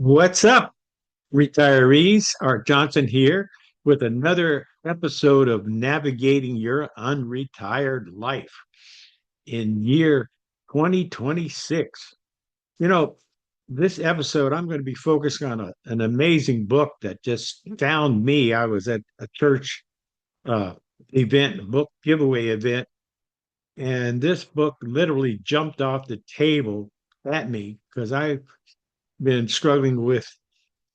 What's up, retirees? Art Johnson here with another episode of Navigating Your Unretired Life in year 2026. You know, this episode, I'm going to be focusing on an amazing book that just found me. I was at a church uh, event, a book giveaway event, and this book literally jumped off the table at me because I've been struggling with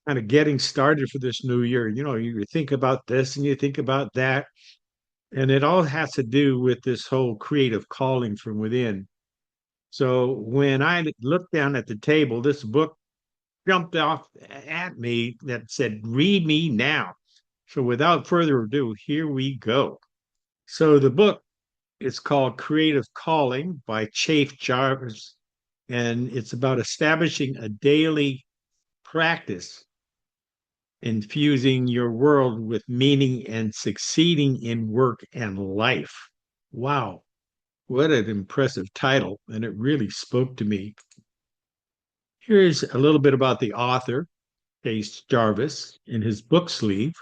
kind of getting started for this new year. You think about this and you think about that, and it all has to do with this whole creative calling from within. So when I looked down at the table, this book jumped off at me that said, "Read me now." So without further ado, here we go. So the book is called Creative Calling by Chafe Jarvis, and it's about establishing a daily practice infusing your world with meaning and succeeding in work and life. Wow, what an impressive title. And it really spoke to me. Here's a little bit about the author, Chase Jarvis, in his book sleeve.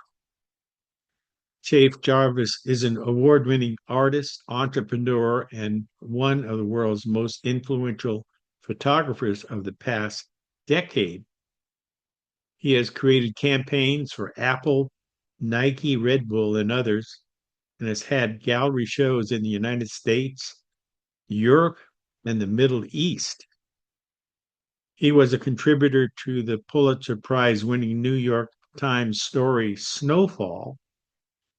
Chase Jarvis is an award winning artist, entrepreneur, and one of the world's most influential photographers of the past decade. He has created campaigns for Apple, Nike, Red Bull, and others, and has had gallery shows in the United States, Europe, and the Middle East. He was a contributor to the Pulitzer Prize winning New York Times story Snowfall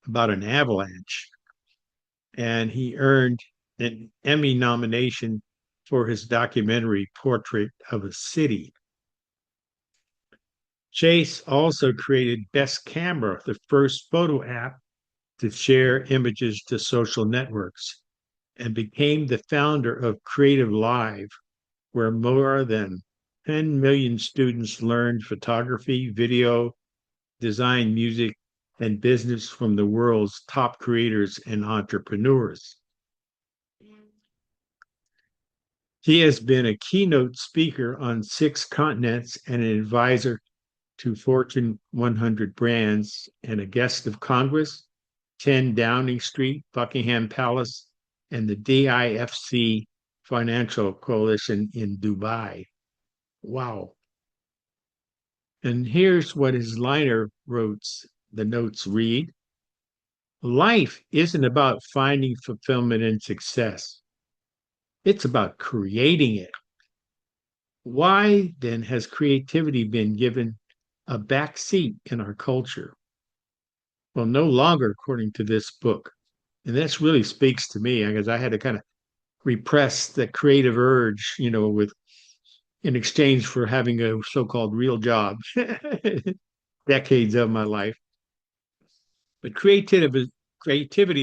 about an avalanche, and he earned an Emmy nomination for his documentary Portrait of a City. Chase also created Best Camera, the first photo app to share images to social networks, and became the founder of Creative Live, where more than 10 million students learned photography, video, design, music, and business from the world's top creators and entrepreneurs. He has been a keynote speaker on 6 continents and an advisor to Fortune 100 brands and a guest of Congress, 10 Downing Street, Buckingham Palace, and the DIFC Financial Coalition in Dubai. Wow. And here's what his liner wrote. The notes read: Life isn't about finding fulfillment and success, it's about creating it. Why then has creativity been given a back seat in our culture? Well, no longer, according to this book. And this really speaks to me because I had to kind of repress the creative urge, with in exchange for having a so-called real job, decades of my life. But creativity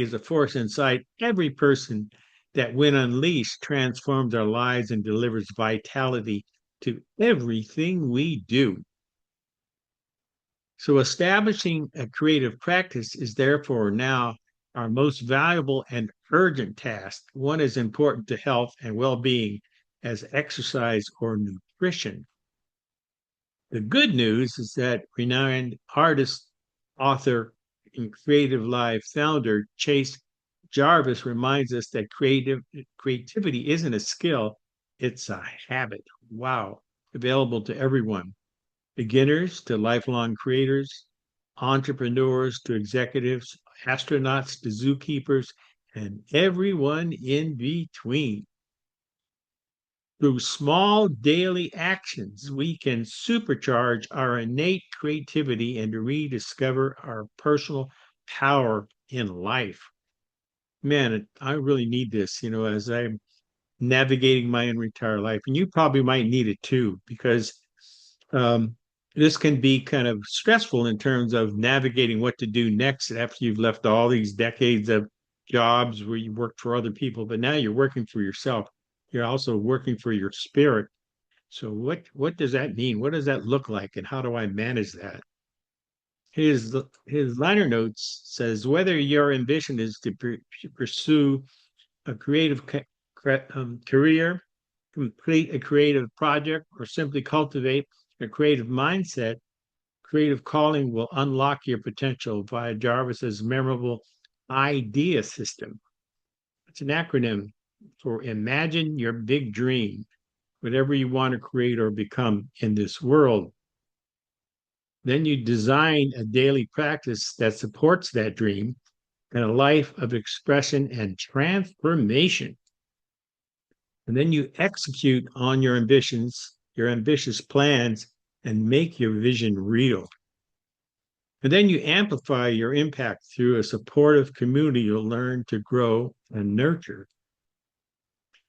is a force inside every person that, when unleashed, transforms our lives and delivers vitality to everything we do. So, establishing a creative practice is therefore now our most valuable and urgent task, one as important to health and well being as exercise or nutrition. The good news is that renowned artist, author, and Creative Live founder Chase Jarvis reminds us that creativity isn't a skill, it's a habit. Wow, available to everyone, beginners to lifelong creators, entrepreneurs to executives, astronauts to zookeepers, and everyone in between. Through small daily actions, we can supercharge our innate creativity and rediscover our personal power in life. Man, I really need this, as I'm navigating my unretired life. And you probably might need it too, because this can be kind of stressful in terms of navigating what to do next after you've left all these decades of jobs where you worked for other people, but now you're working for yourself. You're also working for your spirit. So what does that mean? What does that look like, and how do I manage that? His liner notes says whether your ambition is to pursue a creative career, complete a creative project, or simply cultivate A creative mindset, creative calling will unlock your potential via Jarvis's memorable idea system. It's an acronym for Imagine Your Big Dream, whatever you want to create or become in this world. Then you design a daily practice that supports that dream and a life of expression and transformation. And then you execute on your ambitions, your ambitious plans, and make your vision real. And then you amplify your impact through a supportive community you'll learn to grow and nurture.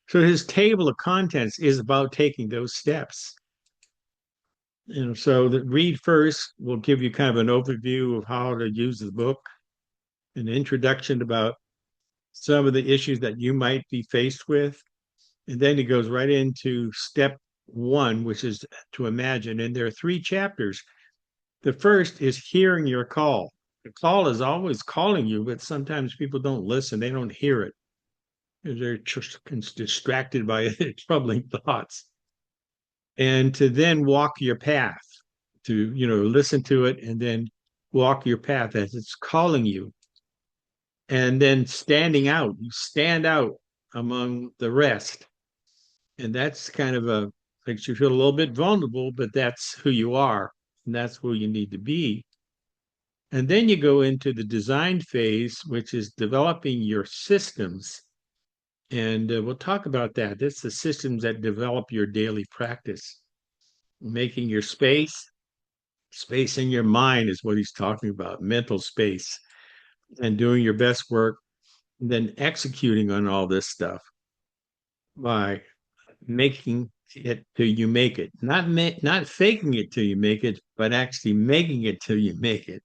So his table of contents is about taking those steps. So the read first will give you kind of an overview of how to use the book, an introduction about some of the issues that you might be faced with. And then he goes right into step one, which is to imagine. And there are three chapters. The first is hearing your call. The call is always calling you, but sometimes people don't listen. They don't hear it. They're distracted by troubling thoughts. And to then walk your path, to, listen to it and then walk your path as it's calling you. And then standing out, you stand out among the rest. And that's kind of makes you feel a little bit vulnerable, but that's who you are. And that's who you need to be. And then you go into the design phase, which is developing your systems. And we'll talk about that. That's the systems that develop your daily practice. Making your space in your mind is what he's talking about, mental space, and doing your best work, and then executing on all this stuff by making it till you make it. Not faking it till you make it, but actually making it till you make it.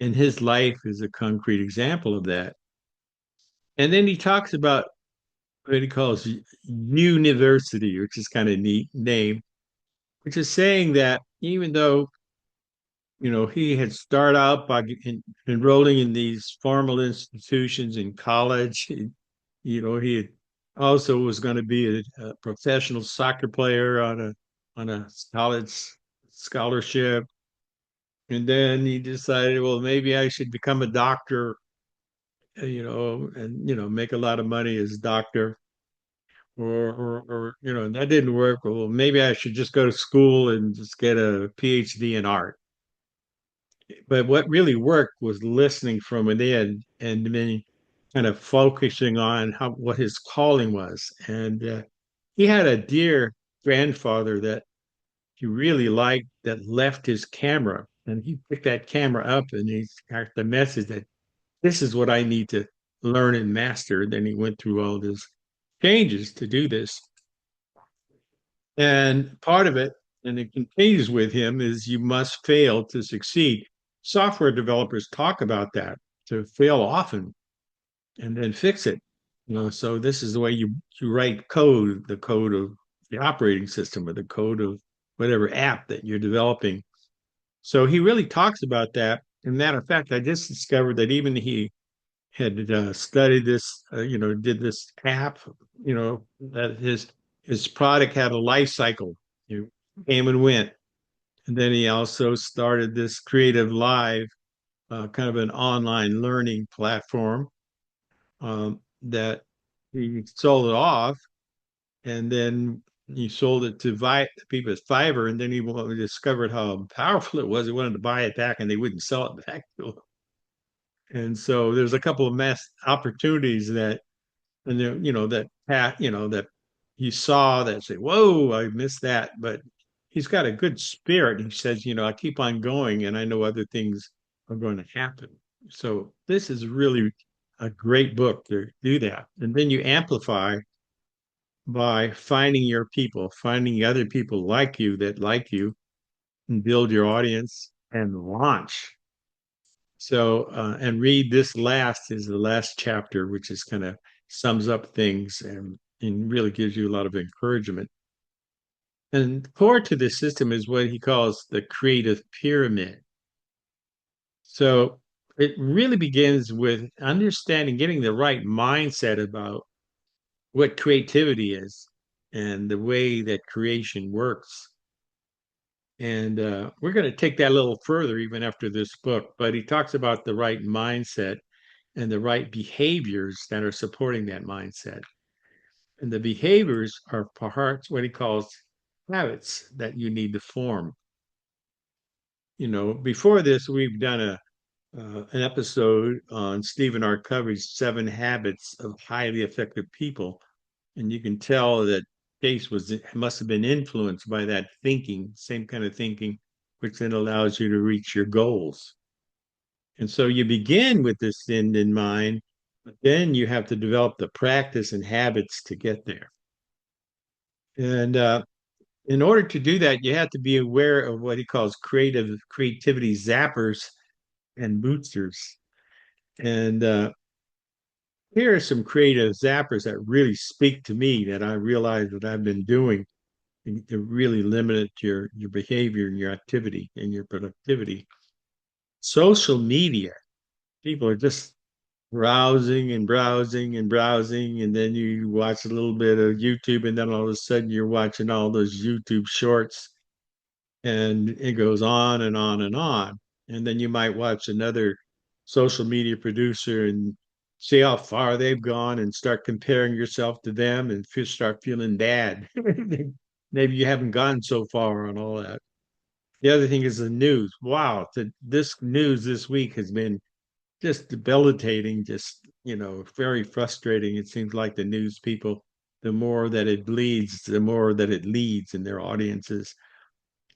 And his life is a concrete example of that. And then he talks about what he calls university, which is kind of neat name, which is saying that even though he had started out by enrolling in these formal institutions in college. He also was going to be a professional soccer player on a college scholarship, and then he decided, well, maybe I should become a doctor, and make a lot of money as a doctor. Or and that didn't work. Well, maybe I should just go to school and just get a PhD in art. But what really worked was listening from within and then kind of focusing on what his calling was. And he had a dear grandfather that he really liked that left his camera, and he picked that camera up and he got the message that this is what I need to learn and master. Then he went through all these changes to do this. And part of it, and it continues with him, is you must fail to succeed. Software developers talk about that, to fail often and then fix it. So this is the way you write code, the code of the operating system or the code of whatever app that you're developing. So he really talks about that. As a matter of fact, I just discovered that even he had studied this, did this app, that his product had a life cycle. You came and went. And then he also started this Creative Live, kind of an online learning platform that he sold it off. And then he sold it to people at Fiverr. And then he discovered how powerful it was. He wanted to buy it back and they wouldn't sell it back to him. And so there's a couple of mass opportunities that, and there, that he saw that say, whoa, I missed that. But he's got a good spirit. He says, I keep on going and I know other things are going to happen. So this is really a great book to do that. And then you amplify by finding your people, finding other people like you that like you, and build your audience and launch. So, and read this last is the last chapter, which is kind of sums up things and really gives you a lot of encouragement. And core to this system is what he calls the creative pyramid. So it really begins with understanding, getting the right mindset about what creativity is and the way that creation works. And we're going to take that a little further even after this book. But he talks about the right mindset and the right behaviors that are supporting that mindset. And the behaviors are parts, what he calls habits that you need to form. Before this, we've done an episode on Stephen R. Covey's Seven Habits of Highly Effective People, and you can tell that Case must have been influenced by that thinking, same kind of thinking, which then allows you to reach your goals. And so you begin with this end in mind, but then you have to develop the practice and habits to get there. And in order to do that, you have to be aware of what he calls creativity zappers and boosters. And here are some creative zappers that really speak to me that I realize that I've been doing to really limit your behavior and your activity and your productivity. Social media, people are just browsing and browsing and browsing, and then you watch a little bit of YouTube, and then all of a sudden you're watching all those YouTube shorts, and it goes on and on and on. And then you might watch another social media producer and see how far they've gone and start comparing yourself to them and start feeling bad. Maybe you haven't gone so far on all that. The other thing is the news. Wow, this news this week has been just debilitating, just, very frustrating. It seems like the news people, the more that it bleeds, the more that it leads in their audiences.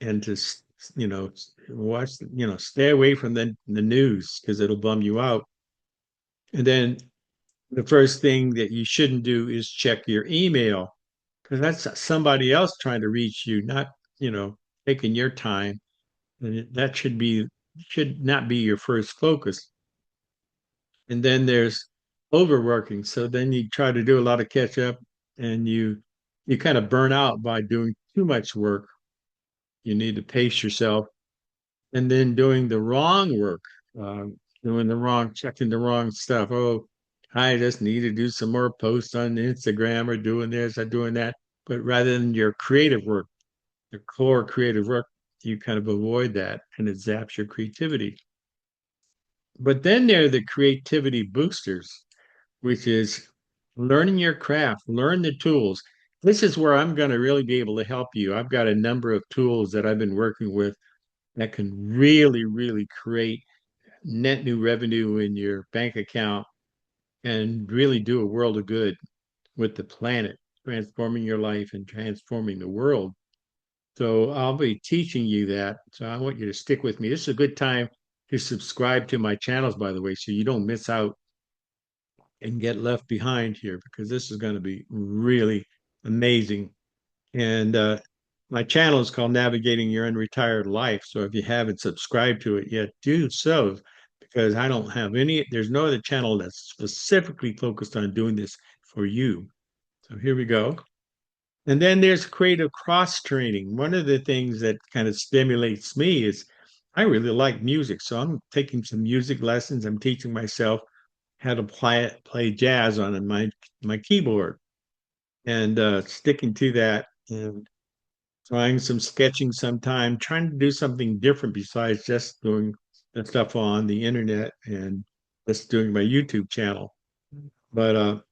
And to, watch, stay away from the news because it'll bum you out. And then the first thing that you shouldn't do is check your email because that's somebody else trying to reach you, not, taking your time. And that should not be your first focus. And then there's overworking. So then you try to do a lot of catch up and you kind of burn out by doing too much work. You need to pace yourself and then doing the wrong work, checking the wrong stuff. Oh, I just need to do some more posts on Instagram or doing this or doing that. But rather than your creative work, your core creative work, you kind of avoid that and it zaps your creativity. But then there are the creativity boosters, which is learning your craft, learn the tools. This is where I'm going to really be able to help you. I've got a number of tools that I've been working with that can really, really create net new revenue in your bank account and really do a world of good with the planet, transforming your life and transforming the world. So I'll be teaching you that. So I want you to stick with me. This is a good time to subscribe to my channels, by the way, so you don't miss out and get left behind here because this is going to be really amazing. And my channel is called Navigating Your Unretired Life. So if you haven't subscribed to it yet, do so because I don't have there's no other channel that's specifically focused on doing this for you. So here we go. And then there's creative cross training. One of the things that kind of stimulates me is I really like music. So I'm taking some music lessons. I'm teaching myself how to play jazz on my keyboard and sticking to that and trying some sketching sometime, trying to do something different besides just doing the stuff on the internet and just doing my YouTube channel. But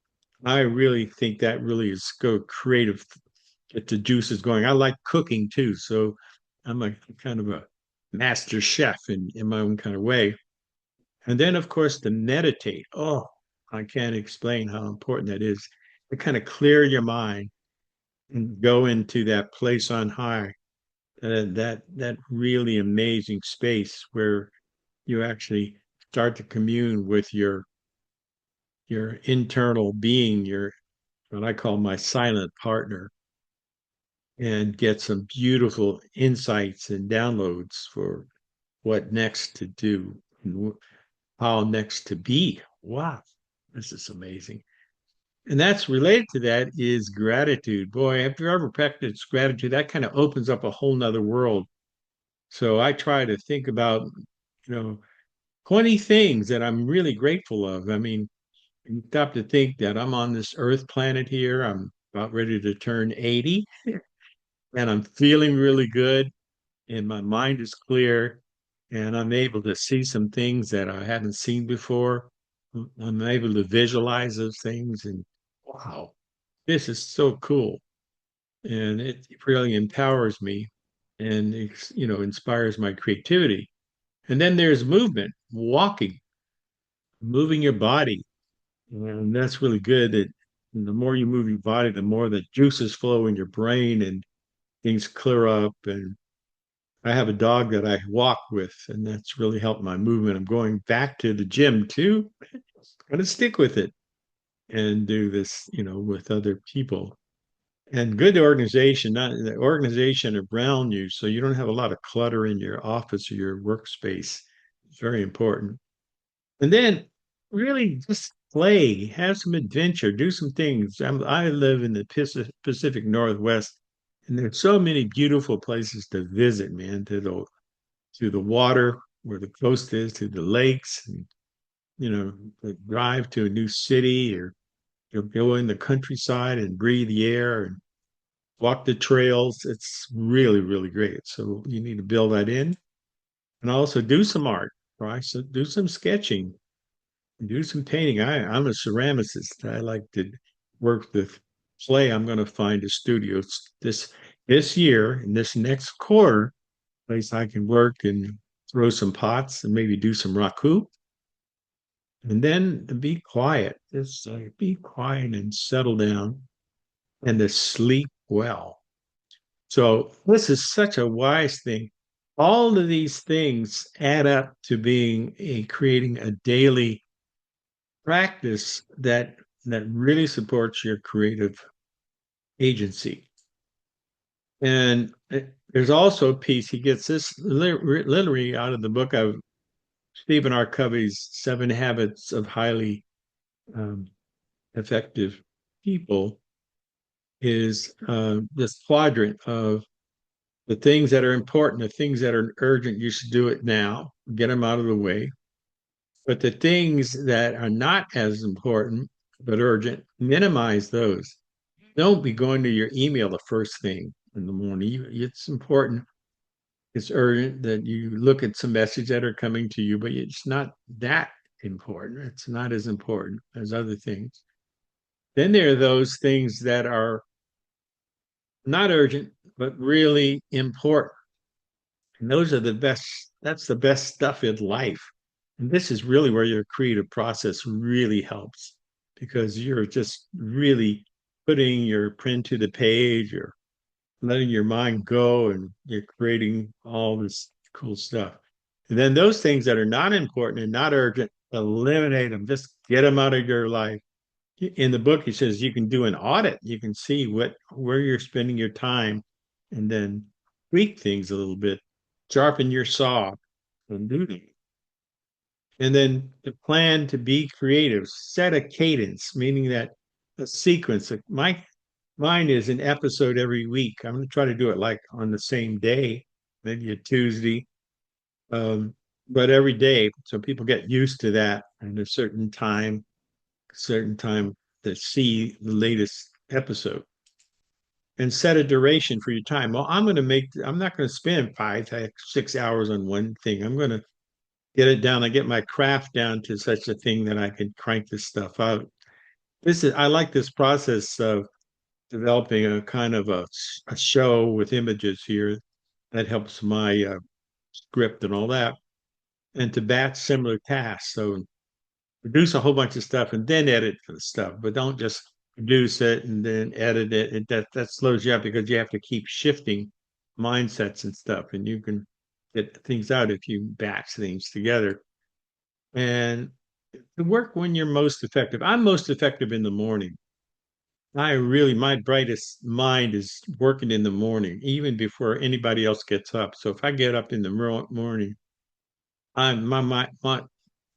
I really think that really is go creative, get the juices going. I like cooking too, so I'm a kind of a master chef in my own kind of way. And then, of course, to meditate. Oh, I can't explain how important that is to kind of clear your mind and go into that place on high, that really amazing space where you actually start to commune with your internal being, your what I call my silent partner, and get some beautiful insights and downloads for what next to do and how next to be. Wow, this is amazing. And that's related to that is gratitude. Boy, if you ever practice gratitude, that kind of opens up a whole nother world. So I try to think about, you know, 20 things that I'm really grateful of. I mean, you stop to think that I'm on this Earth planet here. I'm about ready to turn 80 and I'm feeling really good. and my mind is clear, and I'm able to see some things that I haven't seen before. I'm able to visualize those things, and wow, this is so cool. And it really empowers me and inspires my creativity. And then there's movement, walking, moving your body. And that's really good that the more you move your body, the more the juices flow in your brain and things clear up. And I have a dog that I walk with, and that's really helped my movement. I'm going back to the gym too. I'm going to stick with it and do this, with other people. And good organization, not the organization around you, so you don't have a lot of clutter in your office or your workspace. It's very important. And then really just play, have some adventure, do some things. I live in the Pacific Northwest, and there's so many beautiful places to visit, man, to the water where the coast is, to the lakes, and drive to a new city or go in the countryside and breathe the air and walk the trails. It's really, really great. So you need to build that in and also do some art, right? So do some sketching, do some painting. I'm a ceramicist. I like to work with clay. I'm going to find a studio this year in this next quarter place I can work and throw some pots and maybe do some raku. And then be quiet. Just be quiet and settle down and to sleep well. So this is such a wise thing. All of these things add up to being creating a daily practice that really supports your creative agency. And there's also a piece he gets this literally out of the book of Stephen R. Covey's Seven Habits of Highly um, Effective People. Is this quadrant of the things that are important, the things that are urgent, you should do it now, get them out of the way. But the things that are not as important but urgent, minimize those. Don't be going to your email the first thing in the morning. It's important, it's urgent that you look at some messages that are coming to you, but it's not that important. It's not as important as other things. Then there are those things that are not urgent, but really important. And those are the best, that's the best stuff in life. And this is really where your creative process really helps because you're just really putting your pen to the page or letting your mind go and you're creating all this cool stuff. And then those things that are not important and not urgent, eliminate them, just get them out of your life. In the book, he says you can do an audit. You can see where you're spending your time and then tweak things a little bit, sharpen your saw and do them. And then the plan to be creative, set a cadence, meaning that a sequence. Mine is an episode every week. I'm going to try to do it like on the same day, maybe a Tuesday, um, but every day. So people get used to that and a certain time to see the latest episode and set a duration for your time. Well, I'm not going to spend 5, 6 hours on one thing. I'm going to get it down. I get my craft down to such a thing that I can crank this stuff out. I like this process of developing a kind of a show with images here that helps my script and all that, and to batch similar tasks. So produce a whole bunch of stuff and then edit the stuff, but don't just produce it and then edit it. That slows you up because you have to keep shifting mindsets and stuff, and you can get things out if you batch things together. And to work when you're most effective. I'm most effective in the morning. My brightest mind is working in the morning, even before anybody else gets up. So if I get up in the morning, I'm my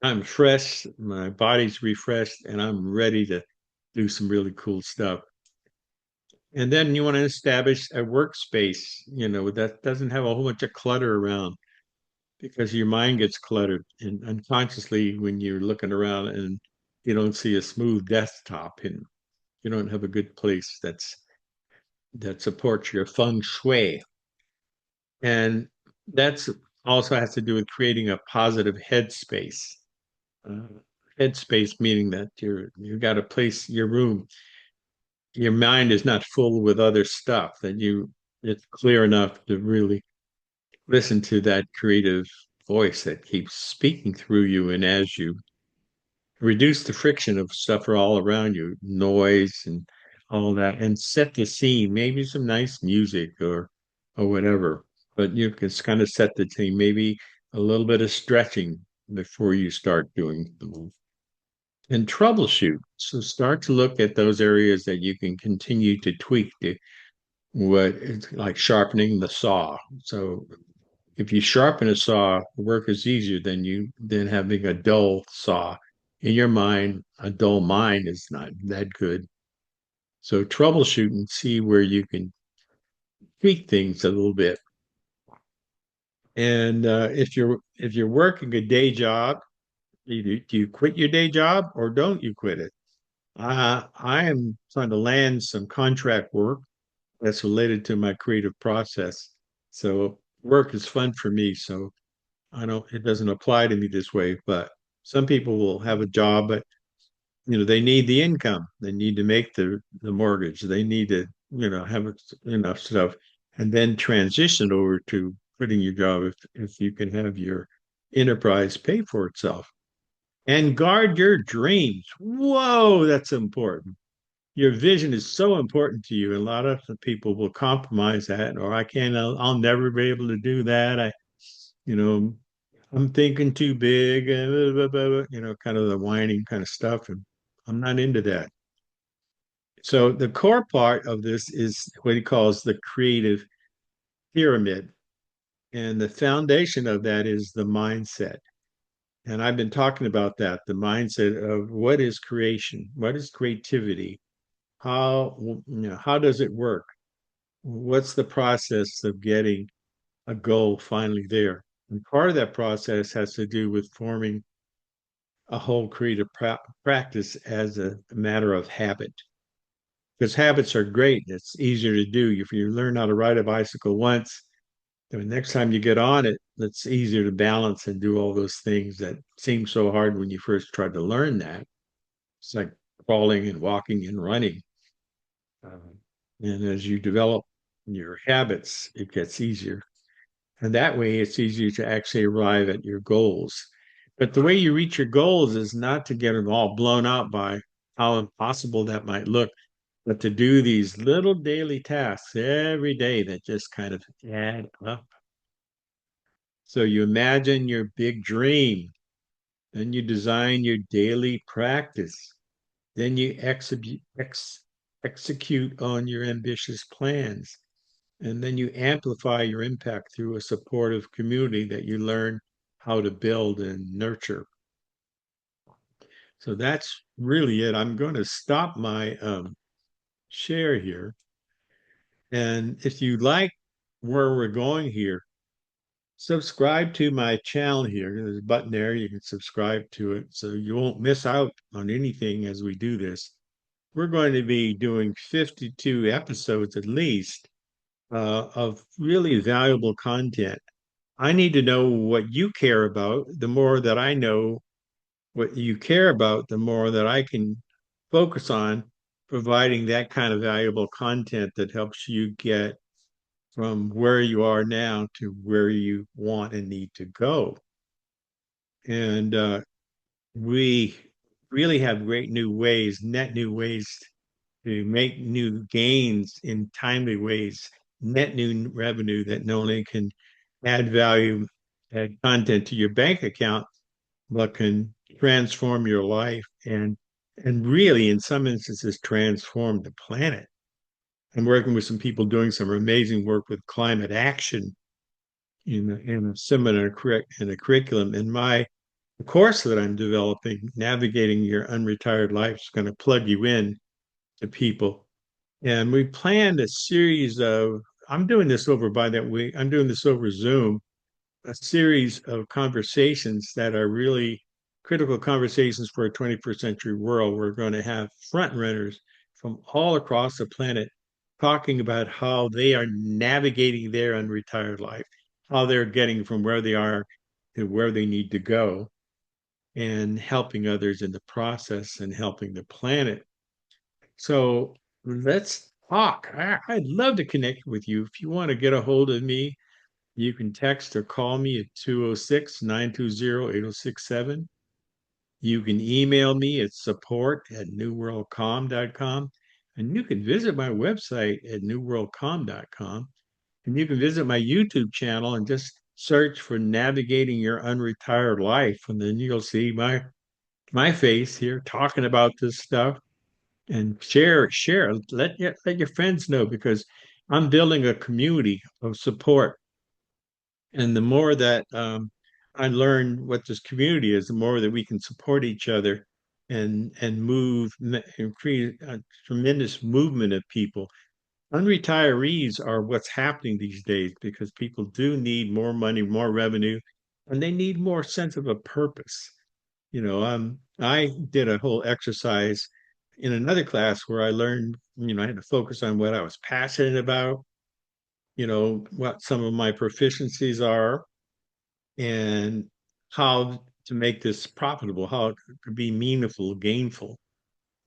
I'm fresh, my body's refreshed, and I'm ready to do some really cool stuff. And then you want to establish a workspace, that doesn't have a whole bunch of clutter around because your mind gets cluttered and unconsciously when you're looking around and you don't see a smooth desktop and you don't have a good place that supports your feng shui. And That's also has to do with creating a positive headspace. Uh, Headspace meaning that you got a place, your room, your mind is not full with other stuff, that you it's clear enough to really listen to that creative voice that keeps speaking through you, and as you reduce the friction of stuff all around you, noise and all that, and set the scene, maybe some nice music or whatever. But you can kind of set the scene, maybe a little bit of stretching before you start doing the move. And troubleshoot. So start to look at those areas that you can continue to tweak to what it's like sharpening the saw. So if you sharpen a saw, work is easier than having a dull saw. In your mind, a dull mind is not that good. So troubleshoot and see where you can tweak things a little bit. And if you're working a day job, do you quit your day job or don't you quit it? I am trying to land some contract work that's related to my creative process. So work is fun for me. So I don't, it doesn't apply to me this way, but some people will have a job, but they need the income. They need to make the mortgage. They need to, have enough stuff and then transition over to quitting your job if you can have your enterprise pay for itself. And guard your dreams. Whoa, that's important. Your vision is so important to you. A lot of the people will compromise that, or I can't, I'll never be able to do that. You know, I'm thinking too big, blah, blah, blah, kind of the whining kind of stuff. And I'm not into that. So the core part of this is what he calls the creative pyramid. And the foundation of that is the mindset. And I've been talking about that, the mindset of what is creation? What is creativity? How does it work? What's the process of getting a goal finally there? And part of that process has to do with forming a whole creative practice as a matter of habit. Because habits are great. It's easier to do. If you learn how to ride a bicycle once, the next time you get on it, it's easier to balance and do all those things that seem so hard when you first tried to learn that. It's like crawling and walking and running. Um, and as you develop your habits, it gets easier. And that way, it's easier to actually arrive at your goals. But the way you reach your goals is not to get them all blown out by how impossible that might look, but to do these little daily tasks every day that just kind of add up. So you imagine your big dream, then you design your daily practice, then you execute on your ambitious plans. And then you amplify your impact through a supportive community that you learn how to build and nurture. So that's really it. I'm going to stop my share here. And if you like where we're going here, subscribe to my channel here. There's a button there. You can subscribe to it so you won't miss out on anything as we do this. We're going to be doing 52 episodes at least of really valuable content. I need to know what you care about. The more that I know what you care about, the more that I can focus on providing that kind of valuable content that helps you get from where you are now to where you want and need to go. And we really have great new ways, net new ways to make new gains in timely ways, net new revenue that not only can add value, add content to your bank account, but can transform your life and really, in some instances, transform the planet. I'm working with some people doing some amazing work with climate action in a seminar in a curriculum. In my course that I'm developing, Navigating Your Unretired Life, is going to plug you in to people. And we planned a series of, I'm doing this over by that week, I'm doing this over Zoom, a series of conversations that are really critical conversations for a 21st century world. We're going to have front runners from all across the planet talking about how they are navigating their unretired life, how they're getting from where they are to where they need to go, and helping others in the process and helping the planet. So let's talk. I'd love to connect with you. If you want to get a hold of me, you can text or call me at 206-920-8067. You can email me at support@newworldcom.com. And you can visit my website at newworldcom.com. And you can visit my YouTube channel and just search for Navigating Your Unretired Life. And then you'll see my face here talking about this stuff. And share, let your friends know, because I'm building a community of support. And the more that I learn what this community is, the more that we can support each other and move and create a tremendous movement of people. Unretirees are what's happening these days because people do need more money, more revenue, and they need more sense of a purpose. I did a whole exercise in another class where I learned, I had to focus on what I was passionate about, what some of my proficiencies are, and how to make this profitable, how it could be meaningful, gainful,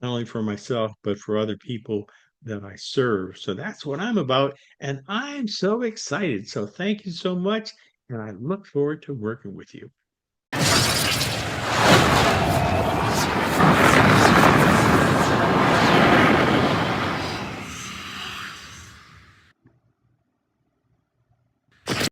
not only for myself, but for other people that I serve. So that's what I'm about. And I'm so excited. So thank you so much. And I look forward to working with you.